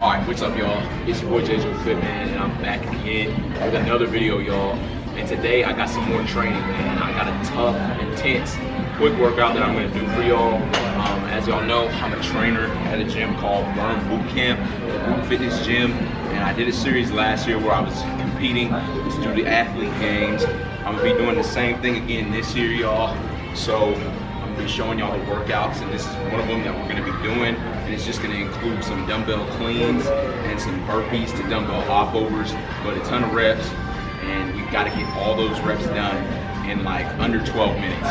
Alright, what's up y'all? It's your boy JJ Fitman and I'm back again with another video, y'all. And today I got some more training, man. I got a tough, intense, quick workout that I'm gonna do for y'all. As y'all know, I'm a trainer at a gym called Burn Boot Camp, a boot fitness gym. And I did a series last year where I was competing to do the athlete games. I'm gonna be doing the same thing again this year, y'all. So I'm gonna be showing y'all the workouts, and this is one of them that we're gonna be doing. And it's just gonna include some dumbbell cleans and some burpees to dumbbell hopovers, but a ton of reps. And you gotta get all those reps done in like under 12 minutes.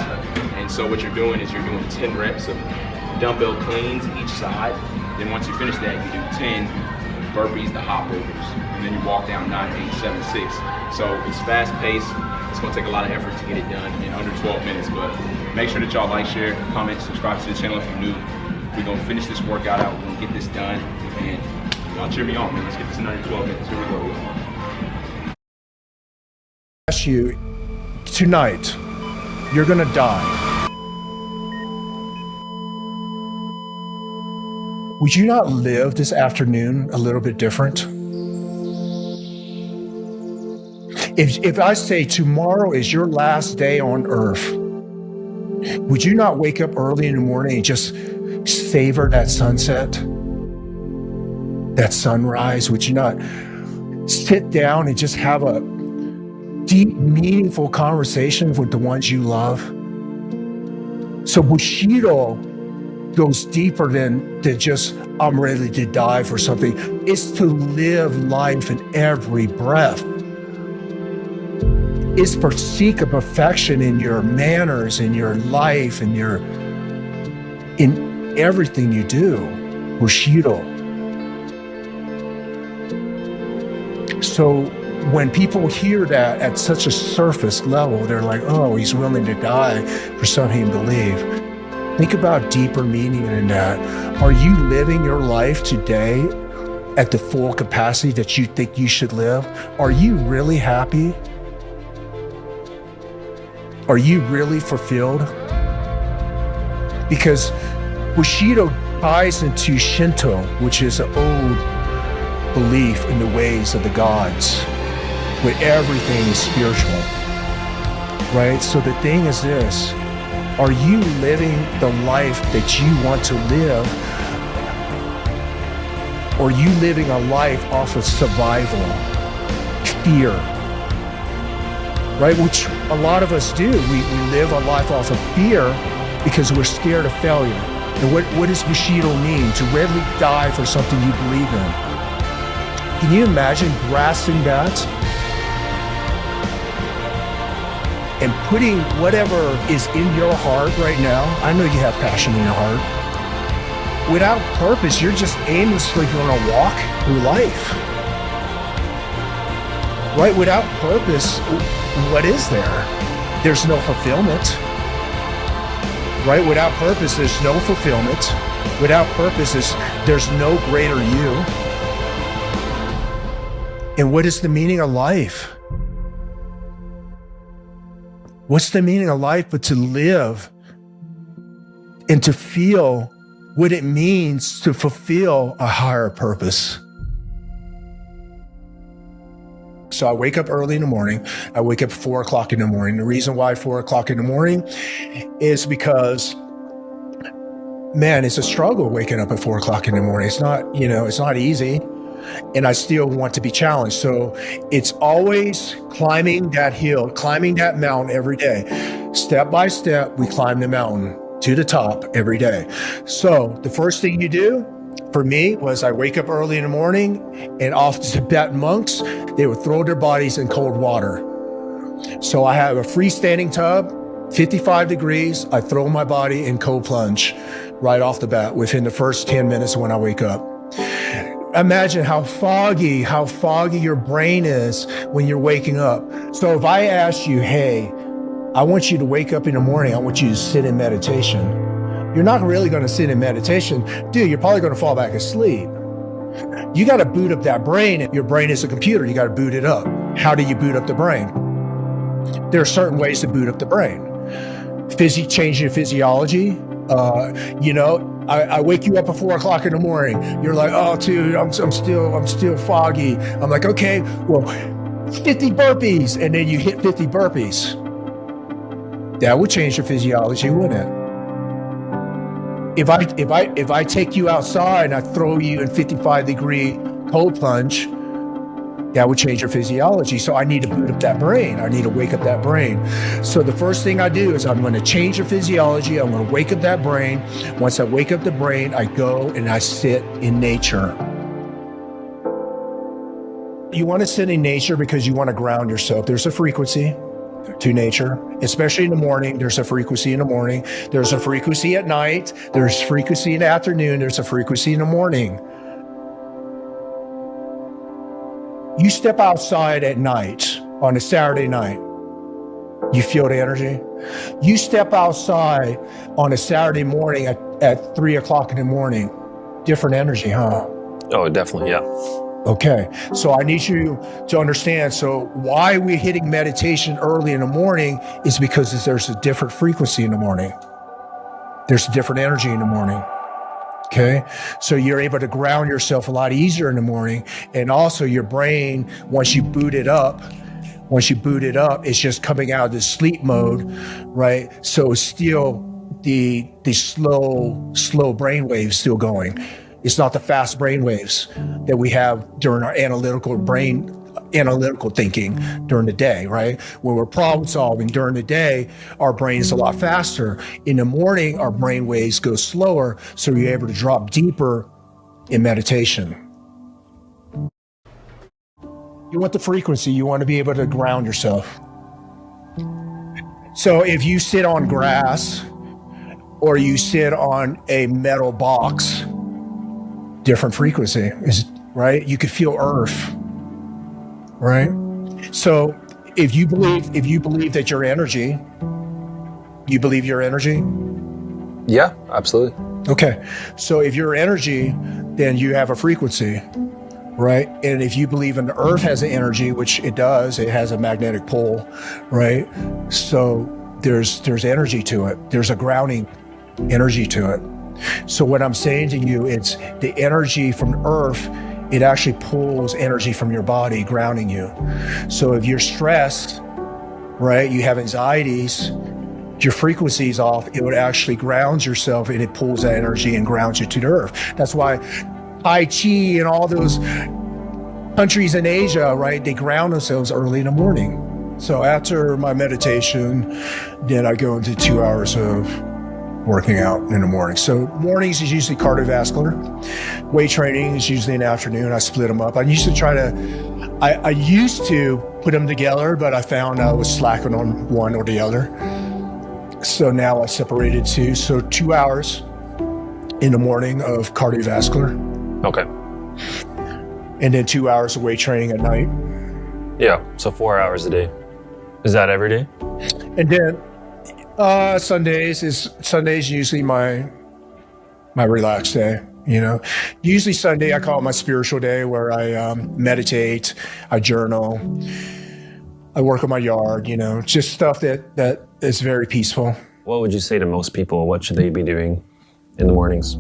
And so what you're doing is you're doing 10 reps of dumbbell cleans each side. Then once you finish that, you do 10 burpees to hopovers. And then you walk down 9, 8, 7, 6. So it's fast paced. It's gonna take a lot of effort to get it done in under 12 minutes, but make sure that y'all like, share, comment, subscribe to the channel if you're new. We're gonna finish this workout out, we're gonna get this done, and y'all cheer me on, man. Let's get this in under 12 minutes. Here we go. Ask you, tonight, you're gonna die. Would you not live this afternoon a little bit different? If I say tomorrow is your last day on earth, would you not wake up early in the morning and just savor that sunset, that sunrise? Would you not sit down and just have a deep, meaningful conversation with the ones you love? So Bushido goes deeper than just, I'm ready to die for something. It's to live life in every breath. It's to seek a perfection in your manners, in your life, in everything you do. Bushido. So when people hear that at such a surface level, they're like, oh, he's willing to die for something he believes. Think about deeper meaning in that. Are you living your life today at the full capacity that you think you should live? Are you really happy? Are you really fulfilled? Because Bushido ties into Shinto, which is an old belief in the ways of the gods, where everything is spiritual, right? So the thing is this, are you living the life that you want to live? Or are you living a life off of survival, fear? Right, which a lot of us do. We live a life off of fear because we're scared of failure. And what does Bushido mean? To readily die for something you believe in. Can you imagine grasping that and putting whatever is in your heart right now? I know you have passion in your heart. Without purpose, you're just aimlessly gonna walk through life. Right, without purpose, what is there? There's no fulfillment. Right, without purpose, there's no fulfillment. Without purpose, there's no greater you. And what is the meaning of life? What's the meaning of life but to live and to feel what it means to fulfill a higher purpose? So I wake up early in the morning. I wake up 4 o'clock in the morning. The reason why 4 o'clock in the morning is because, man, it's a struggle waking up at 4 o'clock in the morning. It's not, it's not easy. And I still want to be challenged. So it's always climbing that hill, climbing that mountain every day. Step by step, we climb the mountain to the top every day. So the first thing you do for me was I wake up early in the morning, and off the Tibetan monks, they would throw their bodies in cold water. So I have a freestanding tub, 55 degrees. I throw my body in cold plunge right off the bat within the first 10 minutes when I wake up. Imagine how foggy your brain is when you're waking up. So if I ask you, hey, I want you to wake up in the morning, I want you to sit in meditation. You're not really going to sit in meditation. Dude, you're probably going to fall back asleep. You got to boot up that brain. Your brain is a computer. You got to boot it up. How do you boot up the brain? There are certain ways to boot up the brain. Changing the physiology, I wake you up at 4 o'clock in the morning. You're like, oh, dude, I'm still foggy. I'm like, okay, well, 50 burpees, and then you hit 50 burpees. That would change your physiology, wouldn't it? If I take you outside and I throw you in 55-degree cold plunge, that would change your physiology. So I need to boot up that brain. I need to wake up that brain. So the first thing I do is I'm going to change your physiology. I'm going to wake up that brain. Once I wake up the brain, I go and I sit in nature. You want to sit in nature because you want to ground yourself. There's a frequency to nature, especially in the morning. There's a frequency in the morning. There's a frequency at night. There's frequency in the afternoon. There's a frequency in the morning. You step outside at night on a Saturday night, you feel the energy. You step outside on a Saturday morning at 3 o'clock in the morning, different energy, huh? Oh, definitely, yeah. Okay, so I need you to understand, so why we're hitting meditation early in the morning is because there's a different frequency in the morning. There's a different energy in the morning. Okay, so you're able to ground yourself a lot easier in the morning, and also your brain, once you boot it up, it's just coming out of the sleep mode, right? So it's still the slow brain waves still going. It's not the fast brain waves that we have during our analytical thinking during the day, right? When we're problem solving during the day, our brain is a lot faster. In the morning, our brain waves go slower, so you're able to drop deeper in meditation. You want the frequency, you want to be able to ground yourself. So if you sit on grass or you sit on a metal box, different frequency, right? You could feel earth. Right? So if you believe that your energy, you believe your energy? Yeah, absolutely. Okay. So if you're energy, then you have a frequency, right? And if you believe in the earth has an energy, which it does, it has a magnetic pole, right? So there's energy to it. There's a grounding energy to it. So what I'm saying to you, it's the energy from earth, it actually pulls energy from your body, grounding you. So if you're stressed, right, you have anxieties, your frequency's off, it would actually ground yourself, and it pulls that energy and grounds you to the earth. That's why Tai Chi and all those countries in Asia, right, they ground themselves early in the morning. So after my meditation, then I go into 2 hours of working out in the morning. So mornings is usually cardiovascular. Weight training is usually in the afternoon. I split them up. I used to put them together, but I found I was slacking on one or the other. So now I separated two. So 2 hours in the morning of cardiovascular. Okay. And then 2 hours of weight training at night. Yeah, so 4 hours a day. Is that every day? And then Sundays usually my relaxed day, you know. Usually Sunday I call it my spiritual day, where I meditate, I journal, I work on my yard, you know, just stuff that is very peaceful. What would you say to most people? What should they be doing in the mornings?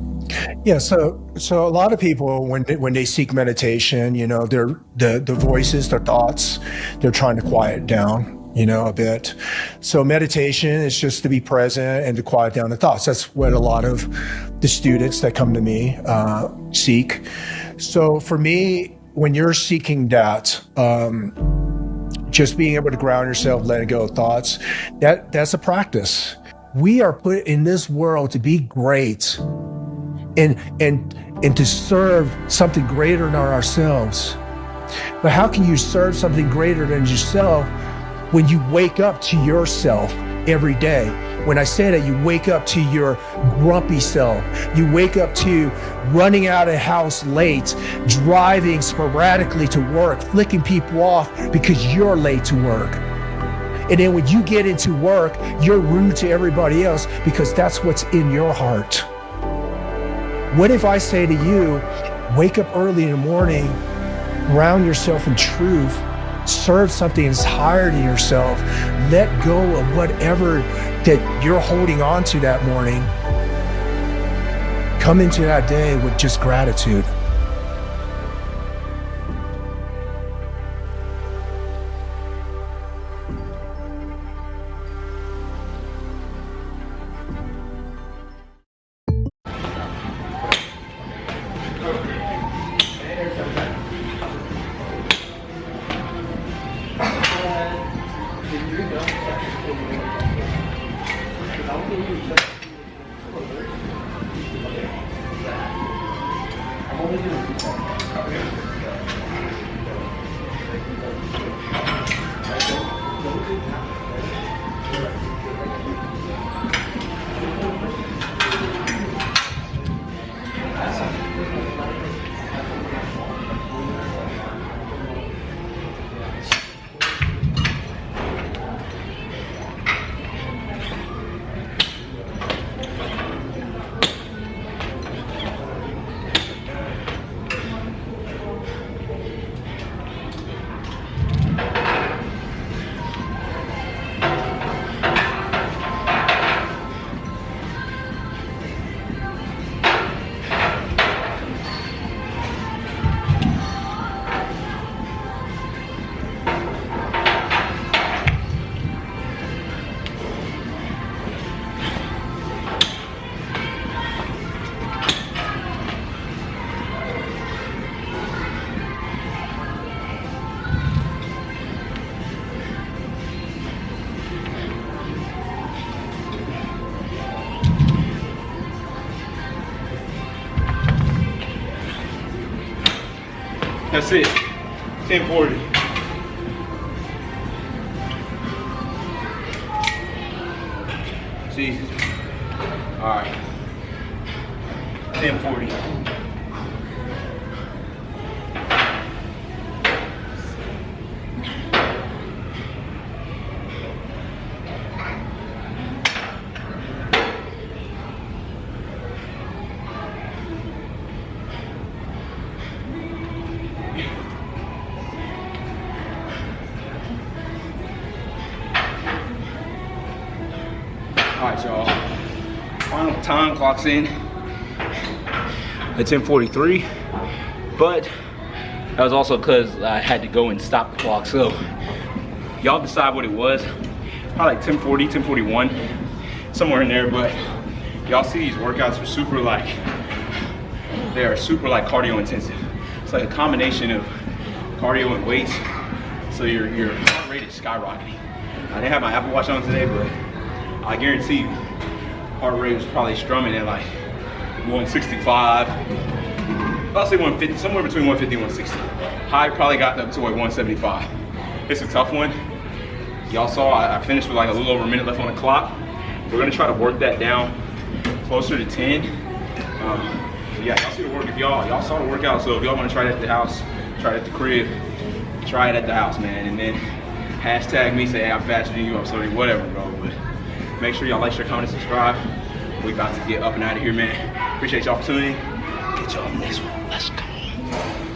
Yeah, so a lot of people when they seek meditation, you know, the voices, their thoughts, they're trying to quiet down, you know, a bit. So meditation is just to be present and to quiet down the thoughts. That's what a lot of the students that come to me seek. So for me, when you're seeking that, just being able to ground yourself, letting go of thoughts, that's a practice. We are put in this world to be great and to serve something greater than ourselves. But how can you serve something greater than yourself when you wake up to yourself every day? When I say that, you wake up to your grumpy self. You wake up to running out of the house late, driving sporadically to work, flicking people off because you're late to work. And then when you get into work, you're rude to everybody else because that's what's in your heart. What if I say to you, wake up early in the morning, ground yourself in truth, serve something that's higher than yourself, let go of whatever that you're holding on to that morning. come into that day with just gratitude. That's it, 1040. Jesus. All right, 1040. All right, y'all. Final time clocks in at 10:43, but that was also because I had to go and stop the clock. So y'all decide what it was. Probably like 10:40, 10:41, somewhere in there. But y'all see these workouts are super like cardio intensive. It's like a combination of cardio and weights. So your heart rate is skyrocketing. I didn't have my Apple Watch on today, but I guarantee you, heart rate was probably strumming at like 165. I'll say 150, somewhere between 150 and 160. High probably got up to like 175. It's a tough one. Y'all saw I finished with like a little over a minute left on the clock. We're gonna try to work that down closer to 10. Yeah, y'all see the work. If y'all saw the workout, so if y'all wanna try it at the house, try it at the crib, try it at the house, man. And then hashtag me, say, hey, I'm faster than you, I'm sorry, whatever, bro. But make sure y'all like, share, comment, and subscribe. We about to get up and out of here, man. Appreciate y'all for tuning in. Get y'all next one. Let's go.